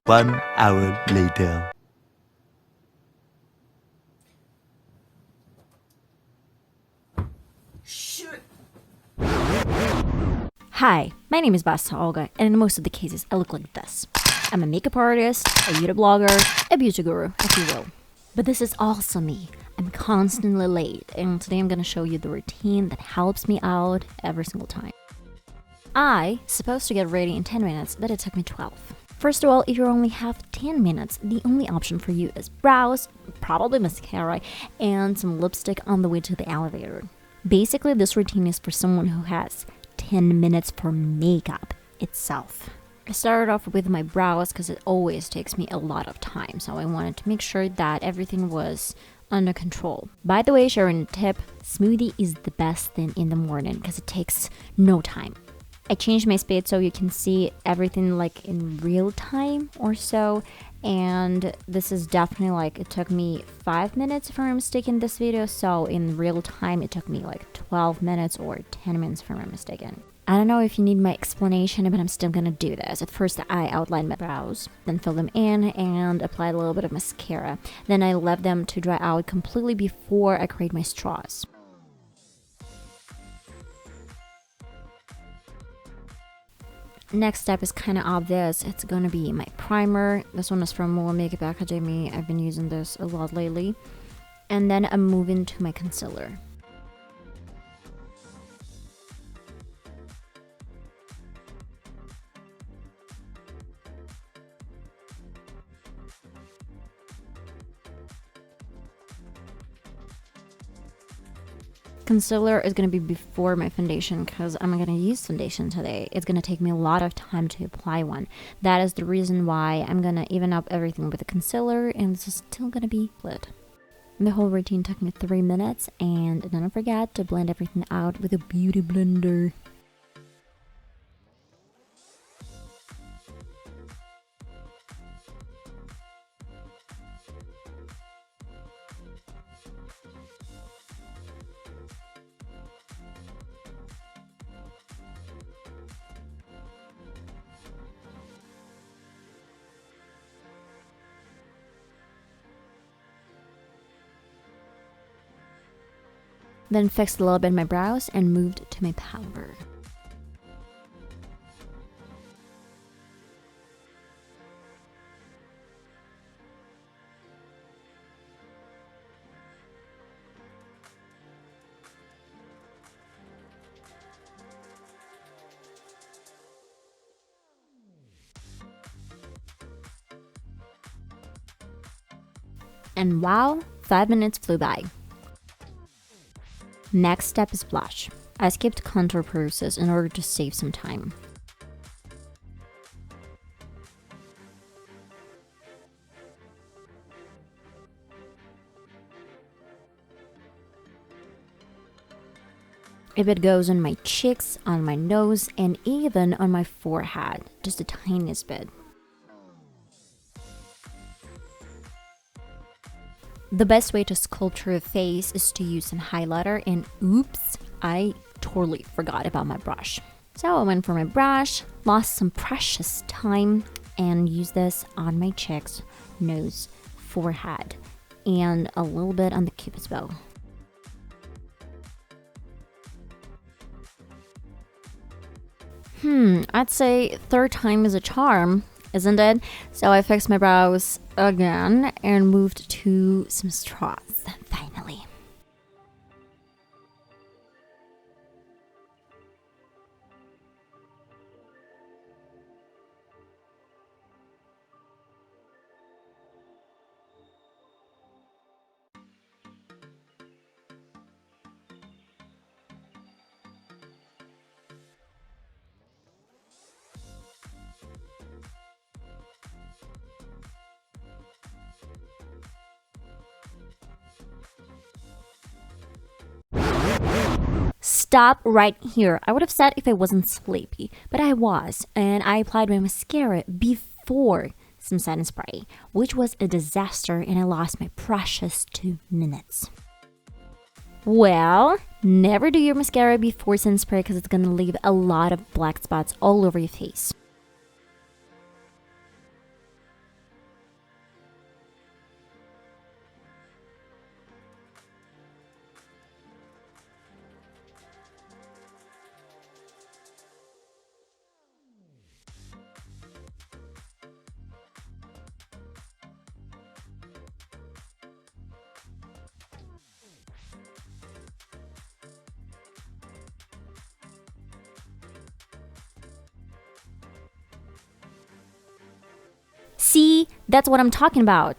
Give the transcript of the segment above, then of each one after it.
1 hour later. Hi, my name is VassaOlga, and in most of the cases, I look like this. I'm a makeup artist, a beauty blogger, a beauty guru, if you will. But this is also me. I'm constantly late, and today I'm gonna show you the routine that helps me out every single time. I supposed to get ready in 10 minutes, but it took me 12. First of all, if you only have 10 minutes, the only option for you is brows, probably mascara, and some lipstick on the way to the elevator. Basically, this routine is for someone who has 10 minutes for makeup itself. I started off with my brows because it always takes me a lot of time, so I wanted to make sure that everything was under control. By the way, sharing a tip, smoothie is the best thing in the morning because it takes no time. I changed my speed so you can see everything like in real time or so, and this is definitely like, it took me 5 minutes if I'm mistaken this video, so in real time it took me like 12 minutes or 10 minutes if I'm mistaken. I don't know if you need my explanation, but I'm still gonna do this. At first I outlined my brows, then filled them in and applied a little bit of mascara. Then I left them to dry out completely before I create my straws. Next step is kind of obvious. It's gonna be my primer. This one is from Mua Makeup Academy. I've been using this a lot lately. And then I'm moving to my concealer. Concealer is going to be before my foundation because I'm going to use foundation today. It's going to take me a lot of time to apply one. That is the reason why I'm going to even up everything with the concealer, and this is still going to be lit. The whole routine took me 3 minutes, and don't forget to blend everything out with a beauty blender. Then fixed a little bit my brows and moved to my powder. And wow, 5 minutes flew by. Next step is blush. I skipped contour process in order to save some time. If it goes on my cheeks, on my nose, and even on my forehead, just the tiniest bit. The best way to sculpture a face is to use some highlighter, and oops, I totally forgot about my brush. So I went for my brush, lost some precious time, and used this on my cheeks, nose, forehead, and a little bit on the cupid's bow. I'd say third time is a charm, isn't it? So I fixed my brows again and moved to some straws, finally. Stop right here. I would have said if I wasn't sleepy, but I was, and I applied my mascara before some setting spray, which was a disaster, and I lost my precious 2 minutes. Well, never do your mascara before setting spray because it's gonna leave a lot of black spots all over your face. See, that's what I'm talking about.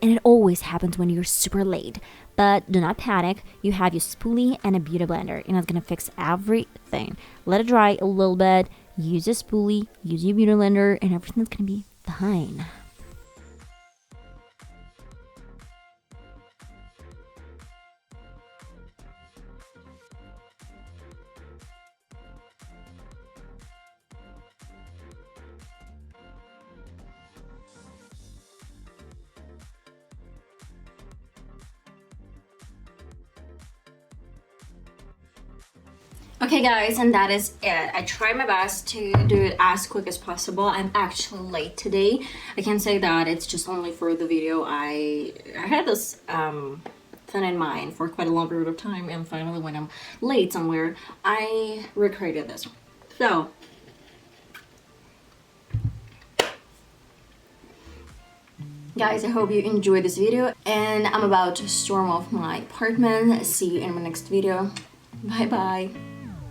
And it always happens when you're super late. But do not panic, you have your spoolie and a beauty blender, and it's gonna fix everything. Let it dry a little bit, use your spoolie, use your beauty blender, and everything's gonna be fine. Okay guys, and that is it. I tried my best to do it as quick as possible. I'm actually late today. I can say that it's just only for the video. I had this thing in mind for quite a long period of time, and finally when I'm late somewhere, I recreated this. So guys, I hope you enjoyed this video, and I'm about to storm off my apartment. See you in my next video. Bye bye.